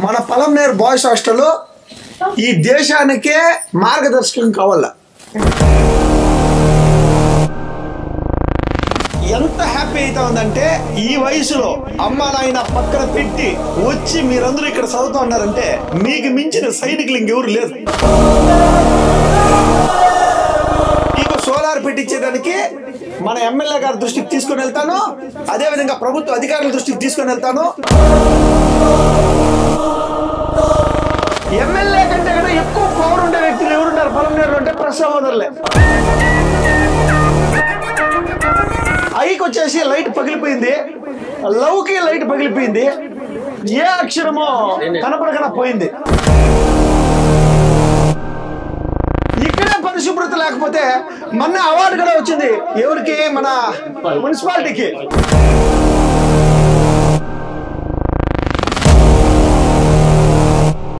మన Palamaner boys hostel ఈ దేశానికే మార్గదర్శకం కావాల. ఎంత హ్యాపీ అవుతా ఉందంటే ఈ వయసులో అమ్మ నాయన పక్కన పెట్టి వచ్చి మీరందరూ ఇక్కడ చదువుతా ఉన్నారంటే మీకు మించిన సైనికులు ఇంకెవరు లేరు. మీకు సోలార్ పెట్టించేదానికి మన ఎమ్మెల్యే గారి దృష్టికి తీసుకొని వెళ్తాను, అదేవిధంగా ప్రభుత్వ అధికారుల దృష్టికి తీసుకొని వెళ్తాను. ఎమ్మెల్యే కంటే కూడా ఎక్కువ పవర్ ఉండే వ్యక్తులు ఎవరున్నారు పలంనేరులో అంటే ప్రసవోదరులే. ఐకి వచ్చేసి లైట్ పగిలిపోయింది, లవ్కి లైట్ పగిలిపోయింది, ఏ అక్షరమో కనపడకనా పోయింది. ఇక్కడే పరిశుభ్రత లేకపోతే మొన్న అవార్డు కూడా వచ్చింది ఎవరికి, మన మున్సిపాలిటీకి.